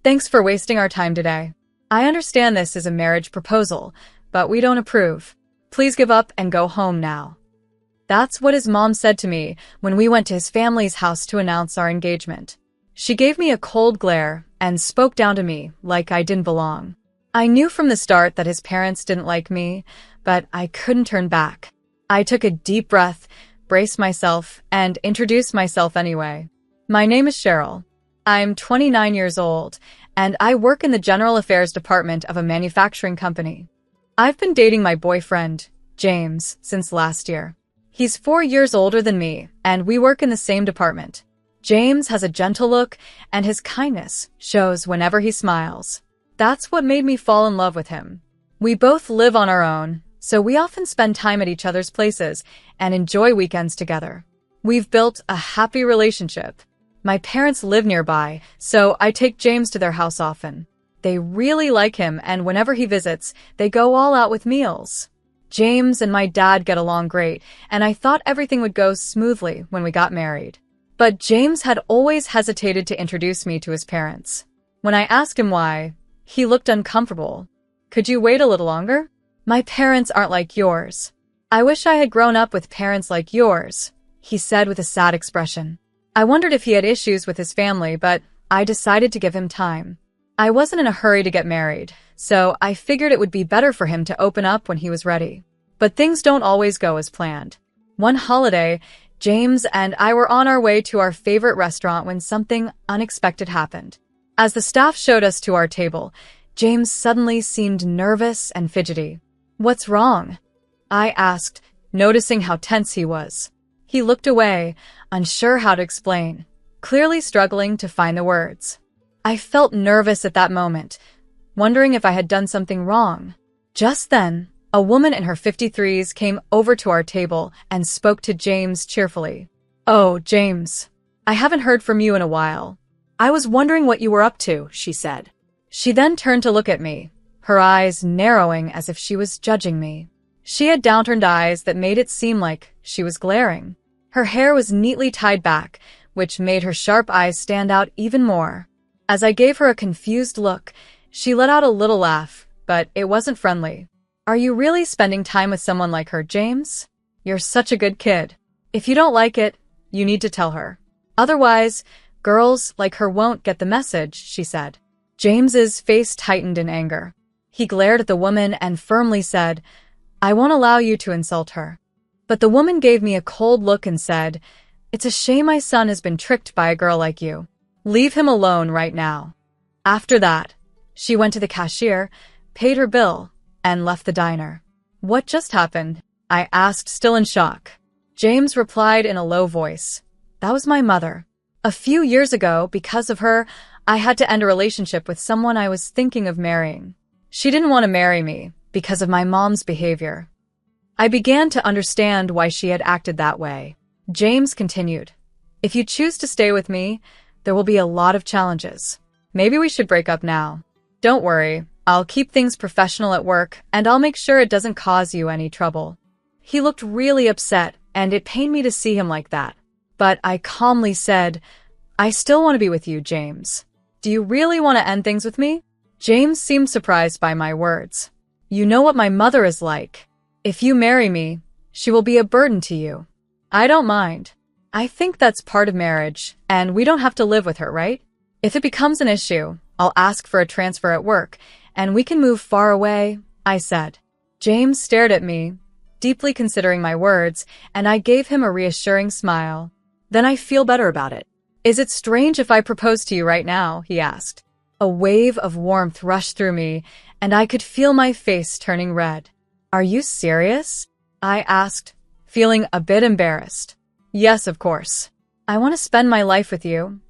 Thanks for wasting our time today. I understand this is a marriage proposal, but we don't approve. Please give up and go home now. That's what his mom said to me when we went to his family's house to announce our engagement. She gave me a cold glare and spoke down to me like I didn't belong. I knew from the start that his parents didn't like me, but I couldn't turn back. I took a deep breath, braced myself, and introduced myself anyway. My name is Cheryl. I'm 29 years old, and I work in the general affairs department of a manufacturing company. I've been dating my boyfriend, James, since last year. He's 4 years older than me, and we work in the same department. James has a gentle look, and his kindness shows whenever he smiles. That's what made me fall in love with him. We both live on our own, so we often spend time at each other's places and enjoy weekends together. We've built a happy relationship. My parents live nearby, so I take James to their house often. They really like him, and whenever he visits, they go all out with meals. James and my dad get along great, and I thought everything would go smoothly when we got married. But James had always hesitated to introduce me to his parents. When I asked him why, he looked uncomfortable. Could you wait a little longer? My parents aren't like yours. I wish I had grown up with parents like yours, he said with a sad expression. I wondered if he had issues with his family, but I decided to give him time. I wasn't in a hurry to get married, so I figured it would be better for him to open up when he was ready. But things don't always go as planned. One holiday, James and I were on our way to our favorite restaurant when something unexpected happened. As the staff showed us to our table, James suddenly seemed nervous and fidgety. "What's wrong?" I asked, noticing how tense he was. He looked away, unsure how to explain, clearly struggling to find the words. I felt nervous at that moment, wondering if I had done something wrong. Just then, a woman in her 53s came over to our table and spoke to James cheerfully. "Oh, James, I haven't heard from you in a while. I was wondering what you were up to," she said. She then turned to look at me, her eyes narrowing as if she was judging me. She had downturned eyes that made it seem like she was glaring. Her hair was neatly tied back, which made her sharp eyes stand out even more. As I gave her a confused look, she let out a little laugh, but it wasn't friendly. "Are you really spending time with someone like her, James? You're such a good kid. If you don't like it, you need to tell her. Otherwise, girls like her won't get the message," she said. James's face tightened in anger. He glared at the woman and firmly said, "I won't allow you to insult her." But the woman gave me a cold look and said, "It's a shame my son has been tricked by a girl like you. Leave him alone right now." After that, she went to the cashier, paid her bill, and left the diner. "What just happened?" I asked, still in shock. James replied in a low voice, "That was my mother. A few years ago, because of her, I had to end a relationship with someone I was thinking of marrying. She didn't want to marry me because of my mom's behavior. I began to understand why she had acted that way." James continued, "If you choose to stay with me, there will be a lot of challenges. Maybe we should break up now. Don't worry, I'll keep things professional at work, and I'll make sure it doesn't cause you any trouble." He looked really upset, and it pained me to see him like that. But I calmly said, "I still want to be with you, James. Do you really want to end things with me?" James seemed surprised by my words. "You know what my mother is like. If you marry me, she will be a burden to you. I don't mind. I think that's part of marriage, and we don't have to live with her, right? If it becomes an issue, I'll ask for a transfer at work, and we can move far away," I said. James stared at me, deeply considering my words, and I gave him a reassuring smile. "Then I feel better about it. Is it strange if I propose to you right now?" he asked. A wave of warmth rushed through me, and I could feel my face turning red. "Are you serious?" I asked, feeling a bit embarrassed. "Yes, of course. I want to spend my life with you,"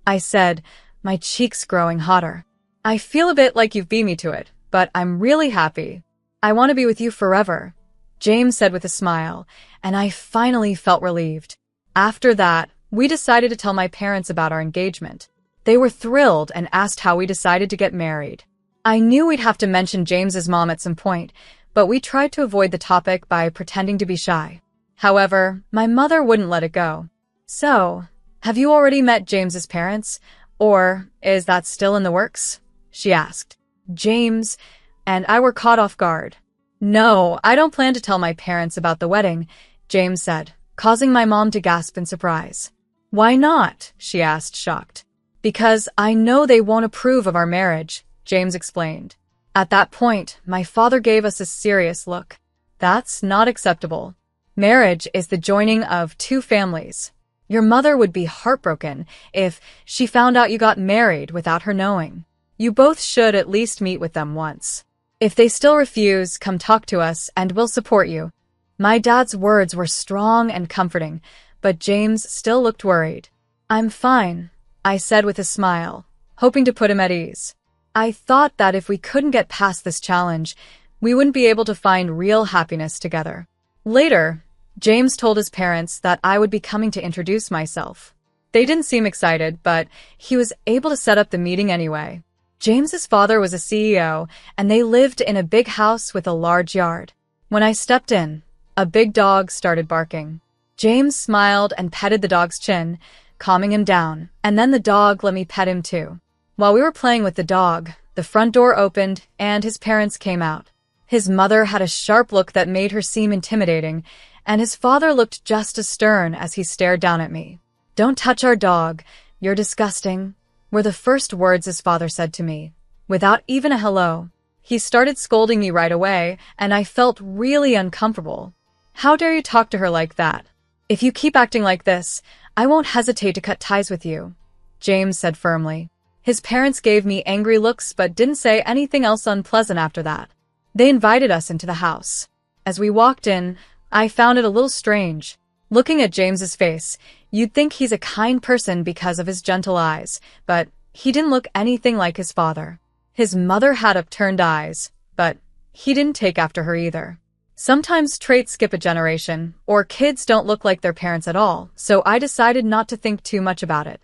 I said, my cheeks growing hotter. "I feel a bit like you've beat me to it, but I'm really happy. I want to be with you forever," James said with a smile, and I finally felt relieved. After that, we decided to tell my parents about our engagement. They were thrilled and asked how we decided to get married. I knew we'd have to mention James's mom at some point, but we tried to avoid the topic by pretending to be shy. However, my mother wouldn't let it go. "So, have you already met James's parents? Or is that still in the works? She asked. James and I were caught off guard. No, I don't plan to tell my parents about the wedding, James said, causing my mom to gasp in surprise. Why not? She asked, shocked. Because I know they won't approve of our marriage, James explained. At that point, my father gave us a serious look. That's not acceptable. Marriage is the joining of two families. Your mother would be heartbroken if she found out you got married without her knowing. You both should at least meet with them once. If they still refuse, come talk to us and we'll support you. My dad's words were strong and comforting, but James still looked worried. I'm fine, I said with a smile, hoping to put him at ease. I thought that if we couldn't get past this challenge, we wouldn't be able to find real happiness together. Later, James told his parents that I would be coming to introduce myself. They didn't seem excited, but he was able to set up the meeting anyway. James's father was a CEO, and they lived in a big house with a large yard. When I stepped in, a big dog started barking. James smiled and petted the dog's chin, calming him down, and then the dog let me pet him too. While we were playing with the dog, the front door opened and his parents came out. His mother had a sharp look that made her seem intimidating, and his father looked just as stern as he stared down at me. Don't touch our dog, you're disgusting, were the first words his father said to me, without even a hello. He started scolding me right away, and I felt really uncomfortable. How dare you talk to her like that? If you keep acting like this, I won't hesitate to cut ties with you, James said firmly. His parents gave me angry looks but didn't say anything else unpleasant after that. They invited us into the house. As we walked in, I found it a little strange. Looking at James's face, you'd think he's a kind person because of his gentle eyes, but he didn't look anything like his father. His mother had upturned eyes, but he didn't take after her either. Sometimes traits skip a generation, or kids don't look like their parents at all, so I decided not to think too much about it.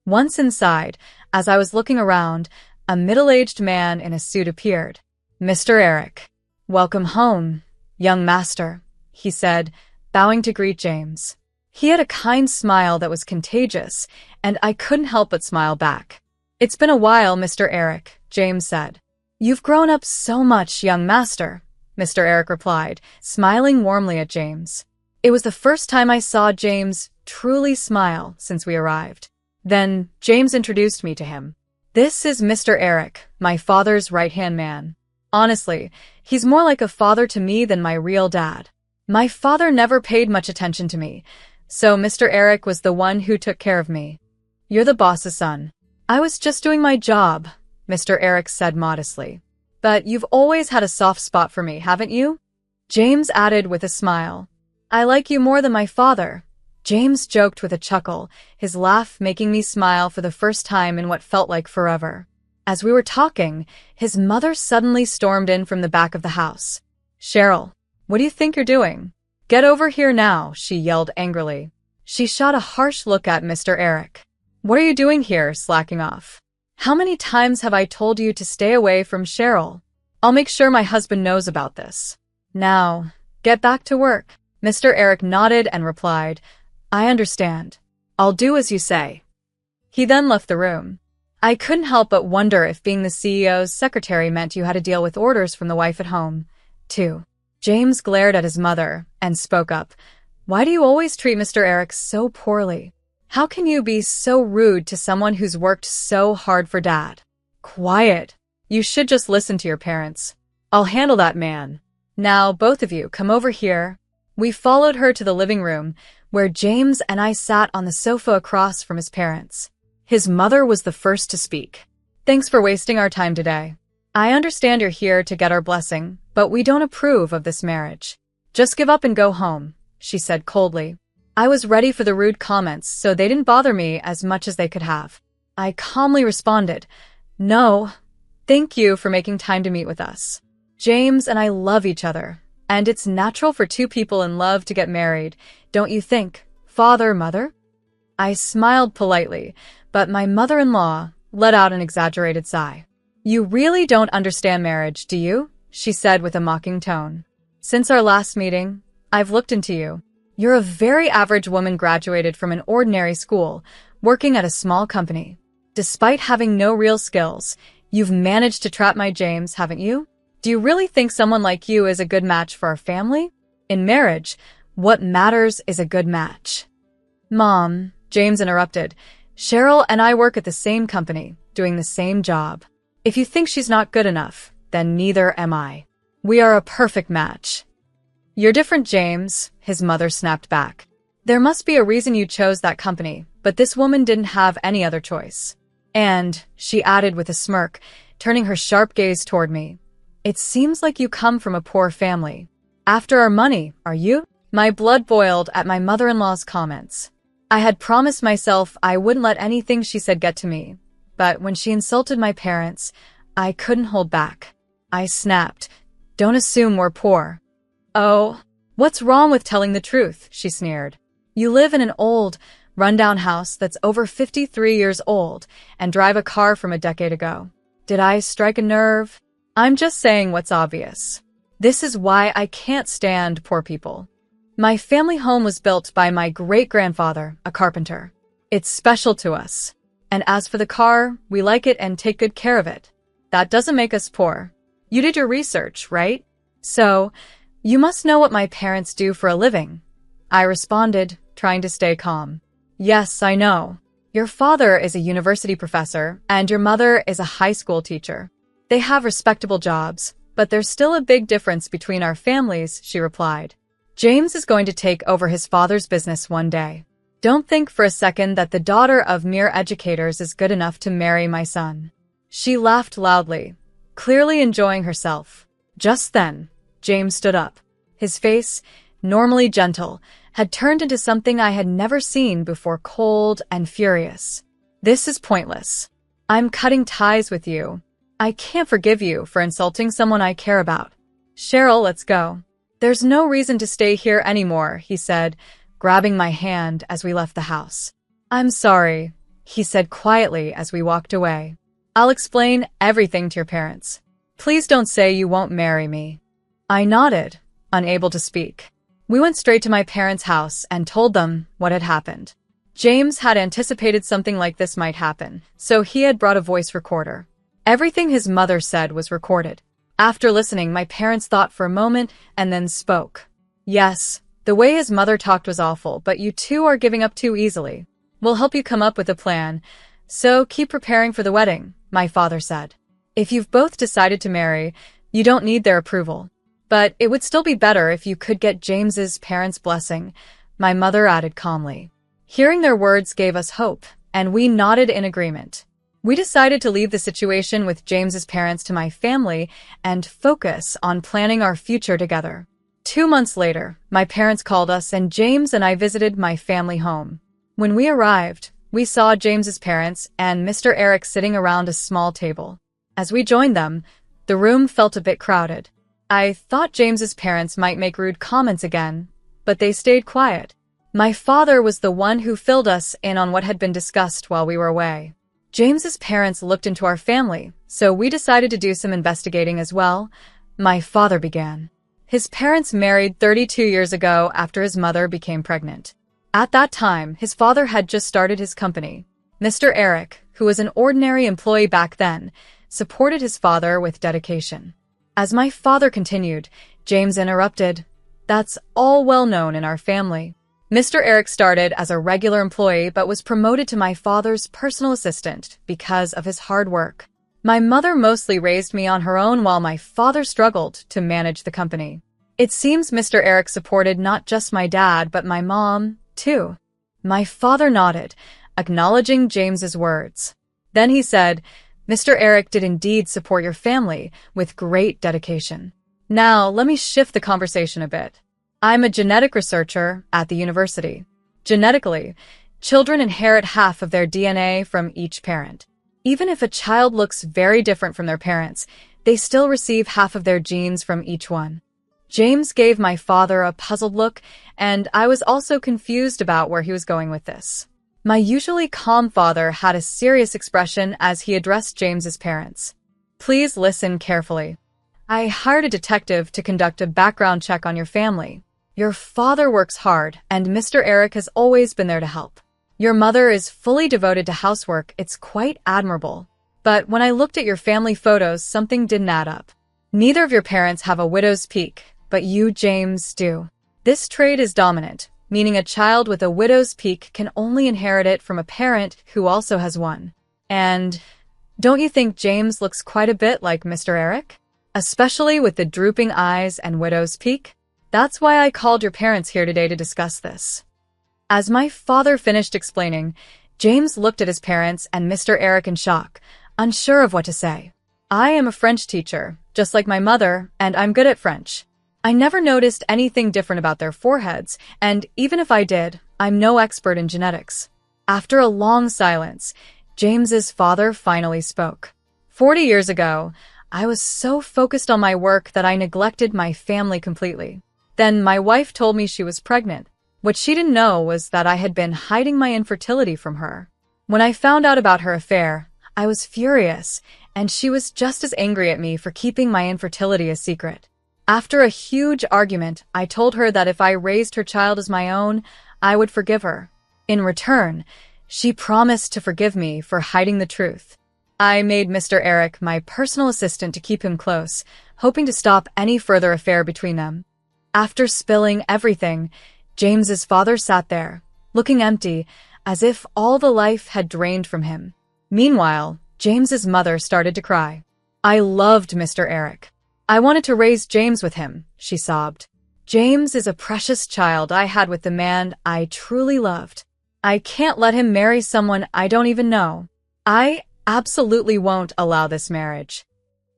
Once inside, as I was looking around, a middle-aged man in a suit appeared. Mr. Eric. Welcome home, young master, he said, bowing to greet James. He had a kind smile that was contagious, and I couldn't help but smile back. It's been a while, Mr. Eric, James said. You've grown up so much, young master, Mr. Eric replied, smiling warmly at James. It was the first time I saw James truly smile since we arrived. Then James introduced me to him. This is Mr. Eric, my father's right-hand man. Honestly, he's more like a father to me than my real dad. My father never paid much attention to me, so Mr. Eric was the one who took care of me. You're the boss's son. I was just doing my job, Mr. Eric said modestly. But you've always had a soft spot for me, haven't you? James added with a smile. I like you more than my father. James joked with a chuckle, his laugh making me smile for the first time in what felt like forever. As we were talking, his mother suddenly stormed in from the back of the house. Cheryl, what do you think you're doing? Get over here now, she yelled angrily. She shot a harsh look at Mr. Eric. What are you doing here, slacking off? How many times have I told you to stay away from Cheryl? I'll make sure my husband knows about this. Now, get back to work. Mr. Eric nodded and replied, I understand. I'll do as you say. He then left the room. I couldn't help but wonder if being the CEO's secretary meant you had to deal with orders from the wife at home, too. James glared at his mother and spoke up. Why do you always treat Mr. Eric so poorly? How can you be so rude to someone who's worked so hard for Dad? Quiet. You should just listen to your parents. I'll handle that man. Now, both of you, come over here. We followed her to the living room, where James and I sat on the sofa across from his parents. His mother was the first to speak. Thanks for wasting our time today. I understand you're here to get our blessing, but we don't approve of this marriage. Just give up and go home, she said coldly. I was ready for the rude comments, so they didn't bother me as much as they could have. I calmly responded, No, thank you for making time to meet with us. James and I love each other, and it's natural for two people in love to get married, don't you think, father, mother? I smiled politely, but my mother-in-law let out an exaggerated sigh. You really don't understand marriage, do you? She said with a mocking tone. Since our last meeting, I've looked into you. You're a very average woman graduated from an ordinary school, working at a small company. Despite having no real skills, you've managed to trap my James, haven't you? Do you really think someone like you is a good match for our family? In marriage, what matters is a good match. Mom, James interrupted. Cheryl and I work at the same company, doing the same job. If you think she's not good enough, then neither am I. We are a perfect match. You're different, James, his mother snapped back. There must be a reason you chose that company, but this woman didn't have any other choice. And, she added with a smirk, turning her sharp gaze toward me, it seems like you come from a poor family. After our money, are you? My blood boiled at my mother-in-law's comments. I had promised myself I wouldn't let anything she said get to me, but when she insulted my parents, I couldn't hold back. I snapped, don't assume we're poor. Oh, what's wrong with telling the truth? She sneered. You live in an old, rundown house that's over 53 years old and drive a car from a decade ago. Did I strike a nerve? I'm just saying what's obvious. This is why I can't stand poor people. My family home was built by my great-grandfather, a carpenter. It's special to us. And as for the car, we like it and take good care of it. That doesn't make us poor. You did your research, right? So, you must know what my parents do for a living. I responded, trying to stay calm. Yes, I know. Your father is a university professor, and your mother is a high school teacher. They have respectable jobs, but there's still a big difference between our families, she replied. James is going to take over his father's business one day. Don't think for a second that the daughter of mere educators is good enough to marry my son. She laughed loudly, clearly enjoying herself. Just then, James stood up. His face, normally gentle, had turned into something I had never seen before, cold and furious. This is pointless. I'm cutting ties with you. I can't forgive you for insulting someone I care about. Cheryl, let's go. There's no reason to stay here anymore, he said, grabbing my hand as we left the house. I'm sorry, he said quietly as we walked away. I'll explain everything to your parents. Please don't say you won't marry me. I nodded, unable to speak. We went straight to my parents' house and told them what had happened. James had anticipated something like this might happen, so he had brought a voice recorder. Everything his mother said was recorded. After listening, my parents thought for a moment and then spoke. Yes, the way his mother talked was awful, but you two are giving up too easily. We'll help you come up with a plan, so keep preparing for the wedding, my father said. If you've both decided to marry, you don't need their approval. But it would still be better if you could get James's parents' blessing, my mother added calmly. Hearing their words gave us hope, and we nodded in agreement. We decided to leave the situation with James's parents to my family and focus on planning our future together. 2 months later, my parents called us and James and I visited my family home. When we arrived, we saw James's parents and Mr. Eric sitting around a small table. As we joined them, the room felt a bit crowded. I thought James's parents might make rude comments again, but they stayed quiet. My father was the one who filled us in on what had been discussed while we were away. James's parents looked into our family, so we decided to do some investigating as well. My father began. His parents married 32 years ago after his mother became pregnant. At that time, his father had just started his company. Mr. Eric, who was an ordinary employee back then, supported his father with dedication. As my father continued, James interrupted. That's all well known in our family. Mr. Eric started as a regular employee but was promoted to my father's personal assistant because of his hard work. My mother mostly raised me on her own while my father struggled to manage the company. It seems Mr. Eric supported not just my dad but my mom, too. My father nodded, acknowledging James's words. Then he said, Mr. Eric did indeed support your family with great dedication. Now, let me shift the conversation a bit. I'm a genetic researcher at the university. Genetically, children inherit half of their DNA from each parent. Even if a child looks very different from their parents, they still receive half of their genes from each one. James gave my father a puzzled look, and I was also confused about where he was going with this. My usually calm father had a serious expression as he addressed James's parents. Please listen carefully. I hired a detective to conduct a background check on your family. Your father works hard, and Mr. Eric has always been there to help. Your mother is fully devoted to housework. It's quite admirable. But when I looked at your family photos, something didn't add up. Neither of your parents have a widow's peak, but you, James, do. This trait is dominant, meaning a child with a widow's peak can only inherit it from a parent who also has one. And don't you think James looks quite a bit like Mr. Eric? Especially with the drooping eyes and widow's peak? That's why I called your parents here today to discuss this. As my father finished explaining, James looked at his parents and Mr. Eric in shock, unsure of what to say. I am a French teacher, just like my mother, and I'm good at French. I never noticed anything different about their foreheads, and even if I did, I'm no expert in genetics. After a long silence, James's father finally spoke. 40 years ago, I was so focused on my work that I neglected my family completely. Then my wife told me she was pregnant. What she didn't know was that I had been hiding my infertility from her. When I found out about her affair, I was furious, and she was just as angry at me for keeping my infertility a secret. After a huge argument, I told her that if I raised her child as my own, I would forgive her. In return, she promised to forgive me for hiding the truth. I made Mr. Eric my personal assistant to keep him close, hoping to stop any further affair between them. After spilling everything, James's father sat there, looking empty, as if all the life had drained from him. Meanwhile, James's mother started to cry. I loved Mr. Eric. I wanted to raise James with him, she sobbed. James is a precious child I had with the man I truly loved. I can't let him marry someone I don't even know. I absolutely won't allow this marriage.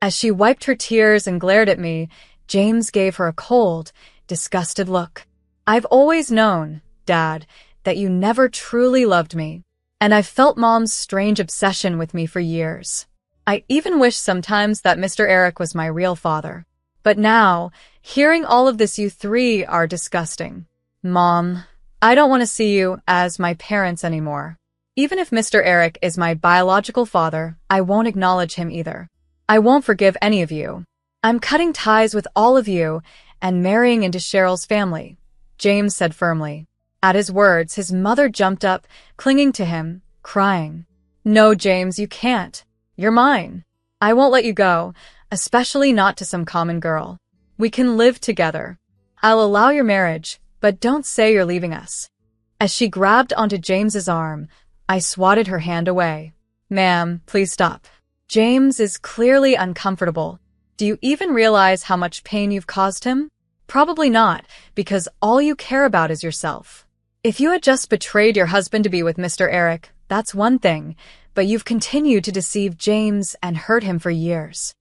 As she wiped her tears and glared at me, James gave her a cold, disgusted look. I've always known, Dad, that you never truly loved me, and I've felt Mom's strange obsession with me for years. I even wish sometimes that Mr. Eric was my real father. But now, hearing all of this, you three are disgusting. Mom, I don't want to see you as my parents anymore. Even if Mr. Eric is my biological father, I won't acknowledge him either. I won't forgive any of you. I'm cutting ties with all of you and marrying into Cheryl's family, James said firmly. At his words, his mother jumped up, clinging to him, crying. No, James, you can't. You're mine. I won't let you go, especially not to some common girl. We can live together. I'll allow your marriage, but don't say you're leaving us. As she grabbed onto James's arm, I swatted her hand away. Ma'am, please stop. James is clearly uncomfortable. Do you even realize how much pain you've caused him? Probably not, because all you care about is yourself. If you had just betrayed your husband to be with Mr. Eric, that's one thing, but you've continued to deceive James and hurt him for years.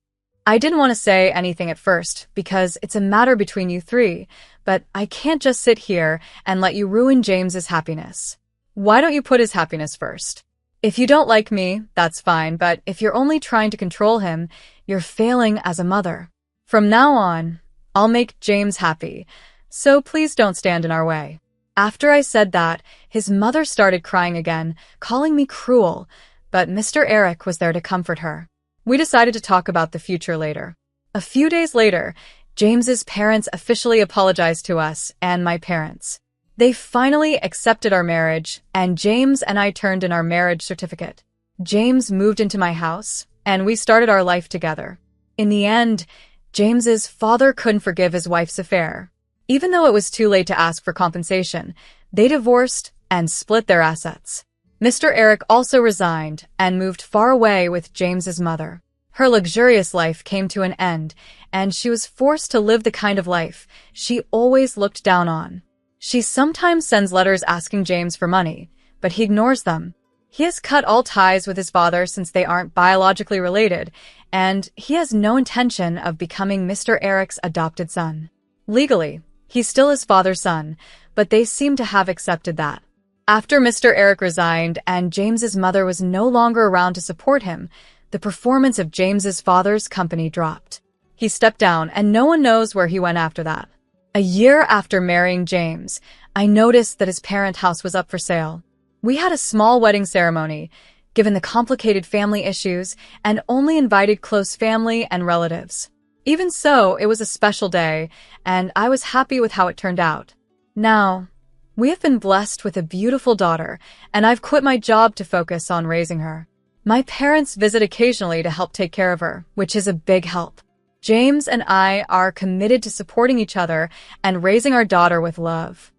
I didn't want to say anything at first, because it's a matter between you three, but I can't just sit here and let you ruin James's happiness. Why don't you put his happiness first? If you don't like me, that's fine, but if you're only trying to control him, you're failing as a mother. From now on, I'll make James happy, so please don't stand in our way. After I said that, his mother started crying again, calling me cruel, but Mr. Eric was there to comfort her. We decided to talk about the future later. A few days later, James's parents officially apologized to us and my parents. They finally accepted our marriage, and James and I turned in our marriage certificate. James moved into my house, and we started our life together. In the end, James's father couldn't forgive his wife's affair. Even though it was too late to ask for compensation, they divorced and split their assets. Mr. Eric also resigned and moved far away with James's mother. Her luxurious life came to an end, and she was forced to live the kind of life she always looked down on. She sometimes sends letters asking James for money, but he ignores them. He has cut all ties with his father since they aren't biologically related, and he has no intention of becoming Mr. Eric's adopted son. Legally, he's still his father's son, but they seem to have accepted that. After Mr. Eric resigned and James's mother was no longer around to support him, the performance of James's father's company dropped. He stepped down, and no one knows where he went after that. A year after marrying James, I noticed that his parent house was up for sale. We had a small wedding ceremony, given the complicated family issues, and only invited close family and relatives. Even so, it was a special day, and I was happy with how it turned out. Now, We have been blessed with a beautiful daughter, and I've quit my job to focus on raising her. My parents visit occasionally to help take care of her, which is a big help. James and I are committed to supporting each other and raising our daughter with love.